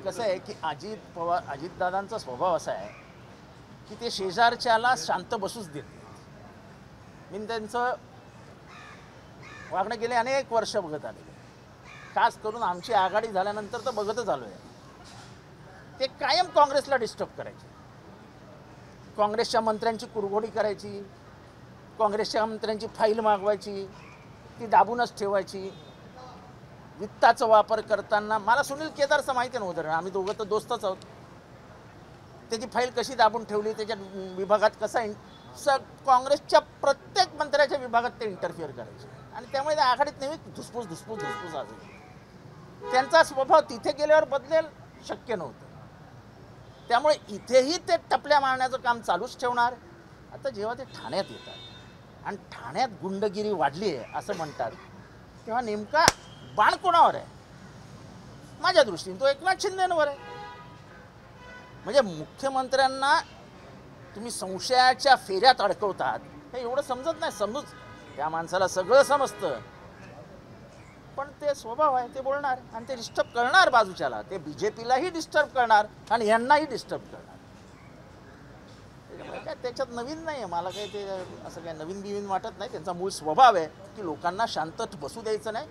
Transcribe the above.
कसं आहे की अजितदादांचा स्वभाव असा आहे की ते शेजारच्याला शांत बसूच देत नाहीत. मी त्यांचं वागणं गेले अनेक वर्ष बघत आलेले, खास करून आमची आघाडी झाल्यानंतर तर बघतच आलो आहे. ते कायम काँग्रेसला डिस्टर्ब करायचे, काँग्रेसच्या मंत्र्यांची कुरघोडी करायची, काँग्रेसच्या मंत्र्यांची फाईल मागवायची, ती दाबूनच ठेवायची. वित्ताचा वापर करताना मला सुनील केदारचं माहिती नव्हतं, आम्ही दोघं तर दोस्तच आहोत. त्याची फाईल कशी दाबून ठेवली, त्याच्या विभागात कसा काँग्रेसच्या प्रत्येक मंत्र्याच्या विभागात ते इंटरफिअर करायचे आणि त्यामुळे त्या आघाडीत नेहमी धुसफूस असेल. त्यांचा स्वभाव तिथे गेल्यावर बदलेल शक्य नव्हतं. त्यामुळे इथेही ते टपल्या मारण्याचं काम चालूच ठेवणार. आता जेव्हा ते ठाण्यात येतात आणि ठाण्यात गुंडगिरी वाढली आहे असं म्हणतात, तेव्हा नेमका बाण कोणावर आहे? माझ्या दृष्टीने तो एकनाथ शिंदेंवर आहे. म्हणजे मुख्यमंत्र्यांना तुम्ही संशयाच्या फेऱ्यात अडकवतात हे एवढं समजत नाही. समजूच, त्या माणसाला सगळं समजतं, पण ते स्वभाव आहे, ते बोलणार आणि ते डिस्टर्ब करणार बाजूच्याला. ते BJPलाही डिस्टर्ब करणार आणि यांनाही डिस्टर्ब करणार. त्याच्यामुळे काय त्याच्यात नवीन नाही आहे. मला काही ते असं काय नवीन वाटत नाही. त्यांचा मूळ स्वभाव आहे की लोकांना शांत बसू द्यायचं नाही,